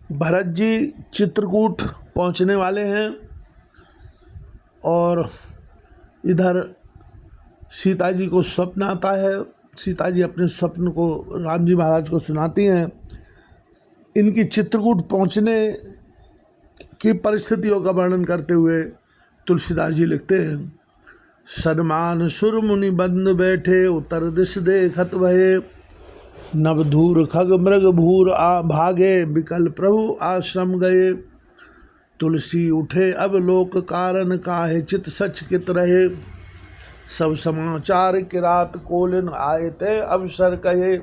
भरत जी चित्रकूट पहुंचने वाले हैं और इधर सीता जी को स्वप्न आता है। सीता जी अपने स्वप्न को राम जी महाराज को सुनाती हैं। इनकी चित्रकूट पहुंचने की परिस्थितियों का वर्णन करते हुए तुलसीदास जी लिखते हैं, सन्मान सुर मुनि बंद बैठे, उत्तर दिश देखत भये, नवधूर खग मृग भूर आ भागे, विकल प्रभु आश्रम गए, तुलसी उठे अब लोक कारण, काहे चित सच कित रहे, सब समाचार किरात कोलिन, आए ते अवसर कहे।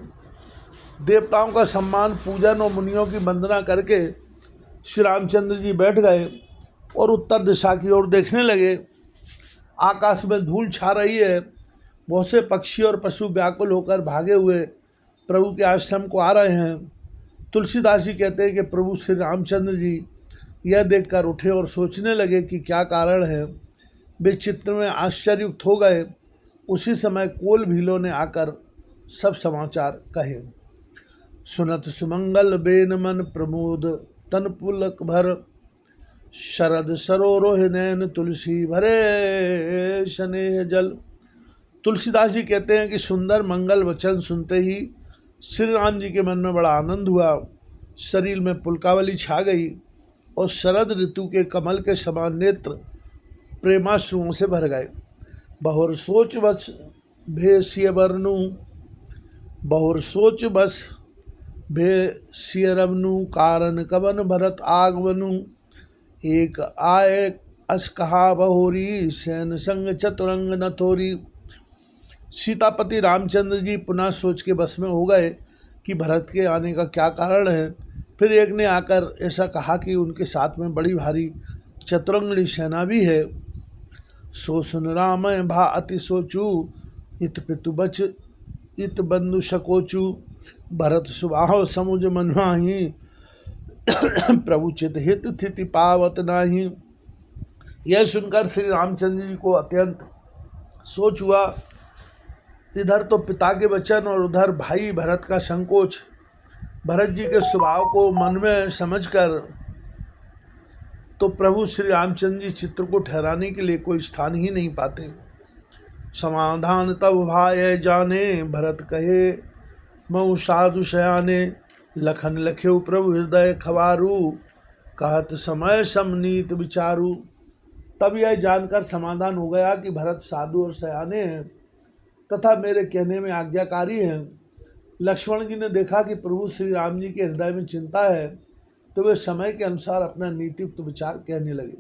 देवताओं का सम्मान, पूजन और मुनियों की वंदना करके श्री रामचंद्र जी बैठ गए और उत्तर दिशा की ओर देखने लगे। आकाश में धूल छा रही है। बहुत से पक्षी और पशु व्याकुल होकर भागे हुए प्रभु के आश्रम को आ रहे हैं। तुलसीदास जी कहते हैं कि प्रभु श्री रामचंद्र जी यह देखकर उठे और सोचने लगे कि क्या कारण है। वे चित्र में आश्चर्ययुक्त हो गए। उसी समय कोल भीलों ने आकर सब समाचार कहे। सुनत सुमंगल बेन मन, प्रमोद तन पुलक भर, शरद सरोरोह नैन, तुलसी भरे स्नेह जल। तुलसीदास जी कहते हैं कि सुंदर मंगल वचन सुनते ही श्री राम जी के मन में बड़ा आनंद हुआ। शरीर में पुलकावली छा गई और शरद ऋतु के कमल के समान नेत्र प्रेमाश्रुओं से भर गए। बहुर सोच बस भेष्य वर्णु, बहुर सोच बस भेष्य रवनु, कारण कवन भरत आगवनु, एक आय अस कहा बहोरी, सैन संग चतुरंग न थोरी। सीतापति रामचंद्र जी पुनः सोच के बस में हो गए कि भरत के आने का क्या कारण है। फिर एक ने आकर ऐसा कहा कि उनके साथ में बड़ी भारी चतुरंगणी सेना भी है। सो सुन राम भा अति सोचू, इत पितु बच इत बंधु शकोचू, भरत सुबाहो समुझ मनवाही, प्रभु चित हित थिति पावत नाही। यह सुनकर श्री रामचंद्र जी को अत्यंत सोच हुआ। इधर तो पिता के वचन और उधर भाई भरत का संकोच। भरत जी के स्वभाव को मन में समझकर तो प्रभु श्री रामचंद्र जी चित्र को ठहराने के लिए कोई स्थान ही नहीं पाते। समाधान तब भाय जाने, भरत कहे मऊ साधु शयाने, लखन लख्यु प्रभु हृदय खवारू, कहत समय समनीत विचारू। तब यह जानकर समाधान हो गया कि भरत साधु और शयाने हैं तथा मेरे कहने में आज्ञाकारी हैं। लक्ष्मण जी ने देखा कि प्रभु श्री राम जी के हृदय में चिंता है तो वे समय के अनुसार अपना नीतियुक्त विचार कहने लगे।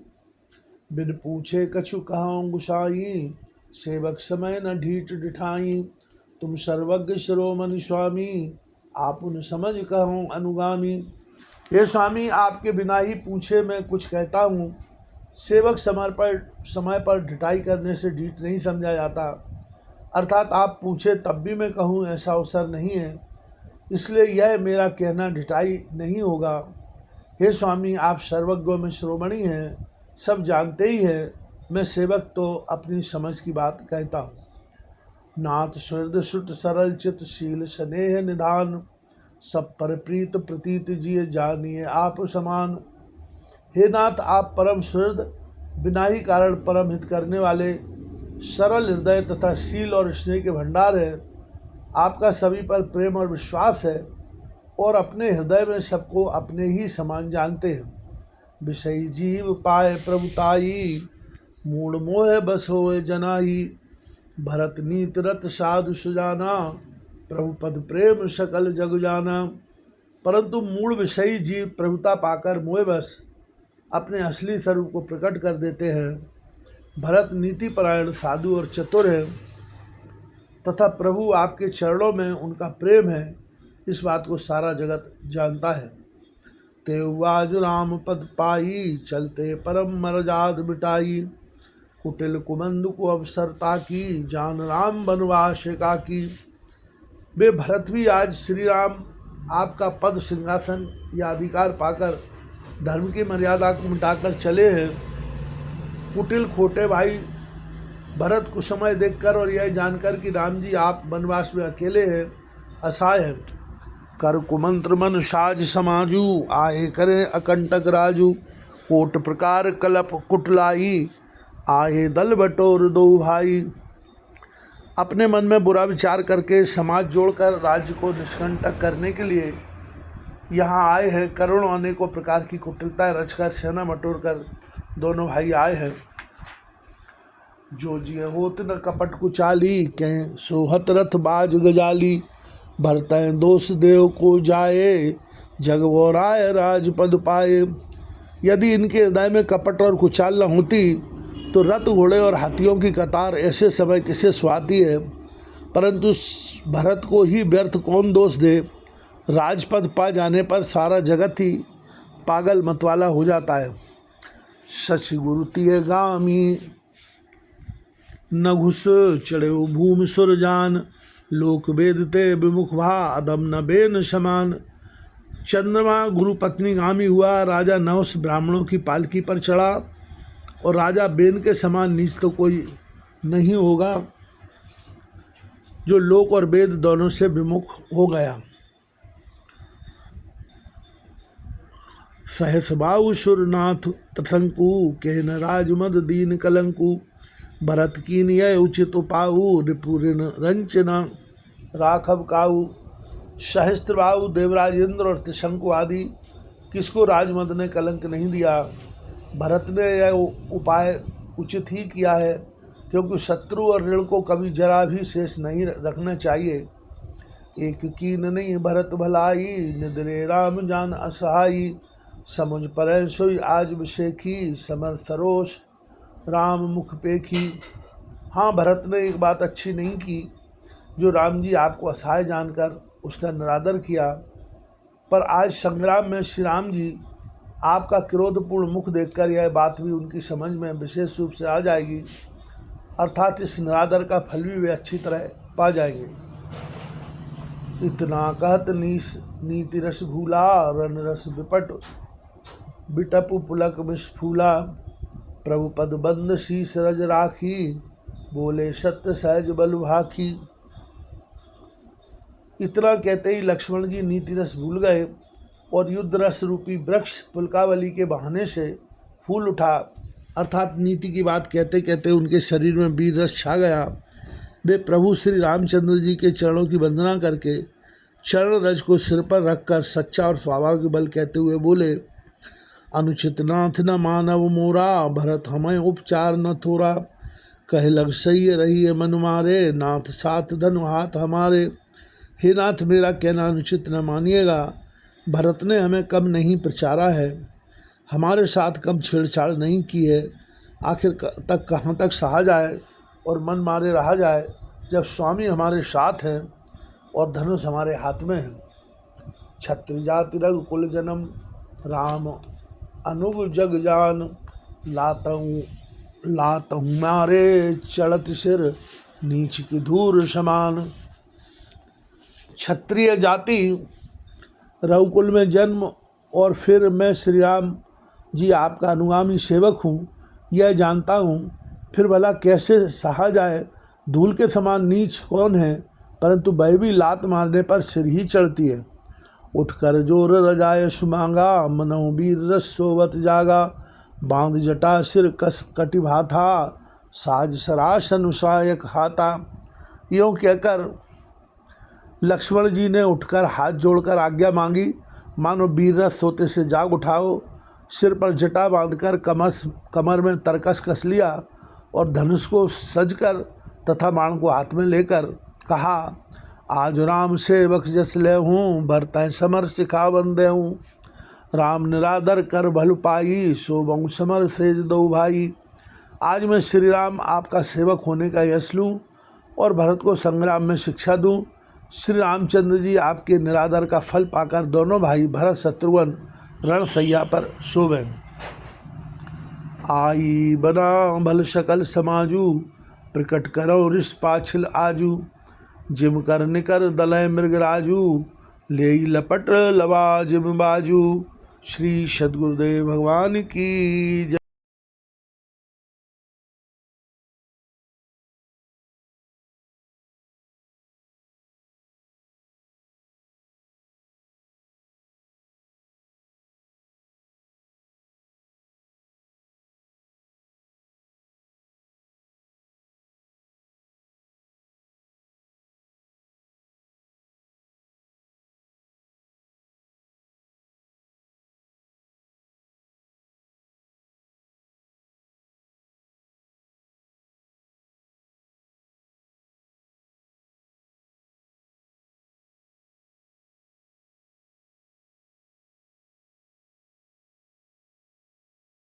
बिन पूछे कछु कहाऊँ गुसाई, सेवक समय न ढीठ डिठाई, तुम सर्वज्ञ शिरोमणि स्वामी, आप उन समझ कहूँ अनुगामी। हे स्वामी, आपके बिना ही पूछे मैं कुछ कहता हूँ। सेवक समय पर ढिठाई करने से ढीठ नहीं समझा जाता, अर्थात आप पूछे तब भी मैं कहूँ ऐसा अवसर नहीं है, इसलिए यह मेरा कहना ढिठाई नहीं होगा। हे स्वामी, आप सर्वज्ञों में शिरोमणि हैं, सब जानते ही हैं। मैं सेवक तो अपनी समझ की बात कहता हूँ। नाथ सुहृद सुट सरल चित, शील स्नेह निधान, सब पर प्रीत प्रतीत जिय, जानिए आप समान। हे नाथ, आप परम सुहृद, बिना ही कारण परम हित करने वाले, सरल हृदय तथा शील और स्नेह के भंडार है। आपका सभी पर प्रेम और विश्वास है और अपने हृदय में सबको अपने ही समान जानते हैं। विषयी जीव पाए प्रभुताई, मूढ़ मोह बस होए जनाई, भरत नीत रत साधु सुजाना, प्रभु पद प्रेम सकल जग जाना। परंतु मूढ़ विषयी जीव प्रभुता पाकर मोह बस अपने असली स्वरूप को प्रकट कर देते हैं। भरत नीतिपरायण साधु और चतुर है तथा प्रभु आपके चरणों में उनका प्रेम है, इस बात को सारा जगत जानता है। तेवाज राम पद पाई, चलते परम मरजाद मिटाई, कुटिल कुमंदु को अवसरता की, जान राम बनवास की। वे भरत भी आज श्री राम आपका पद सिंहासन या अधिकार पाकर धर्म की मर्यादा को मिटाकर चले हैं। कुटिल खोटे भाई भरत को समय देखकर और यह जानकर कि राम जी आप वनवास में अकेले हैं, असहाय हैं, कर कुमंत्र मन साज समाजू, आए करे अकंटक राजू। कोट प्रकार कलप कुटलाई, आए दल बटोर दो भाई। अपने मन में बुरा विचार करके समाज जोड़कर राज्य को निष्कंटक करने के लिए यहाँ आए हैं। करोड़ों अनेकों प्रकार की कुटिलताएं रचकर, सेना बटोर कर दोनों भाई आए हैं। जो जिय होत न कपट कुचाली, कह सोहत रथ बाज गजाली। भरतैं दोष देव को जाए, जग वो राय राजपद पाए। यदि इनके हृदय में कपट और कुचाल न होती तो रथ घोड़े और हाथियों की कतार ऐसे समय किसे सुहाती है। परंतु भरत को ही व्यर्थ कौन दोष दे। राजपद पा जाने पर सारा जगत ही पागल मतवाला हो जाता है। शशि गुरु तिय गामी, न घुस चढ़े भूमि सुर जान। लोक वेदते विमुख भा, अदम न बेन समान। चंद्रमा गुरु पत्नी गामी हुआ, राजा नवस ब्राह्मणों की पालकी पर चढ़ा और राजा बेन के समान नीच तो कोई नहीं होगा जो लोक और वेद दोनों से विमुख हो गया। सहस बाहु सुरनाथ तथंकु, कहन राजमद दीन कलंकु। भरत कीन यह उचित उपाऊ, रिपुरिन रंचना राघव काऊ। सहस्त्रबाहु देवराज इंद्र और त्रिशंकु आदि किसको राजमद ने कलंक नहीं दिया। भरत ने यह उपाय उचित ही किया है, क्योंकि शत्रु और ऋण को कभी जरा भी शेष नहीं रखना चाहिए। एक कीन नहीं भरत भलाई, निद्रे राम जान असहाई। समुझ पर सोई आज विषेखी, समर सरोष राम मुख पेखी। हाँ, भरत ने एक बात अच्छी नहीं की, जो राम जी आपको असहाय जानकर उसका निरादर किया। पर आज संग्राम में श्री राम जी आपका क्रोधपूर्ण मुख देखकर यह बात भी उनकी समझ में विशेष रूप से आ जाएगी, अर्थात इस निरादर का फल भी वे अच्छी तरह पा जाएंगे। इतना कहत नीति रस भूला, रन रस विपट बिटपु पुलक विस्फूला। प्रभु पद बंद शीस रज राखी, बोले सत्य सहज बल भाखी। इतना कहते ही लक्ष्मण जी नीति रस भूल गए और युद्ध रस रूपी वृक्ष पुलकावली के बहाने से फूल उठा, अर्थात नीति की बात कहते कहते उनके शरीर में वीर रस छा गया। वे प्रभु श्री रामचंद्र जी के चरणों की वंदना करके चरण रज को सिर पर रखकर सच्चा और स्वाभाविक बल कहते हुए बोले, अनुचित नाथ न मानव मोरा, भरत हमें उपचार न थोरा। कहे लग सही रही है मन मारे, नाथ साथ धनु हाथ हमारे। हे नाथ, मेरा कहना अनुचित न मानिएगा। भरत ने हमें कम नहीं प्रचारा है, हमारे साथ कम छेड़छाड़ नहीं की है। आखिर तक कहाँ तक सहा जाए और मन मारे रहा जाए, जब स्वामी हमारे साथ हैं और धनुष हमारे हाथ में है। क्षत्रिय जाति रघुकुल जन्म, राम अनुग जग जान। लातहूँ मारे चढ़त सिर, नीच की धूर समान। क्षत्रिय जाति रघुकुल में जन्म और फिर मैं श्री राम जी आपका अनुगामी सेवक हूँ, यह जानता हूँ। फिर भला कैसे सहा जाए। धूल के समान नीच कौन है, परंतु वह भी लात मारने पर सिर ही चढ़ती है। उठकर जोर रजाय सुमांगा, मनहु वीर रस सोवत जागा। बांध जटा सिर कस कटिभा था, साज सरास अनुसायक हाथा। यूँ कहकर लक्ष्मण जी ने उठकर हाथ जोड़कर आज्ञा मांगी, मानो वीर रस सोते से जाग उठाओ। सिर पर जटा बांधकर कमर में तरकस कस लिया और धनुष को सजकर तथा बाण को हाथ में लेकर कहा, आज राम सेवक जस ले हूँ, भरतैं समर सिखा बंदे हूँ। राम निरादर कर भल पाई, सोबहु समर सेज दो भाई। आज मैं श्री राम आपका सेवक होने का यश लूँ और भरत को संग्राम में शिक्षा दूँ। श्री रामचंद्र जी आपके निरादर का फल पाकर दोनों भाई भरत शत्रुघ्न रणसैया पर शोभें। आई बना भल सकल समाजू, प्रकट करो ऋष पाछिल आजू। जिम कर निकर दलय मृगराजू, ले लपट लवा जिम बाजू। श्री सद्गुरुदेव भगवान की जय।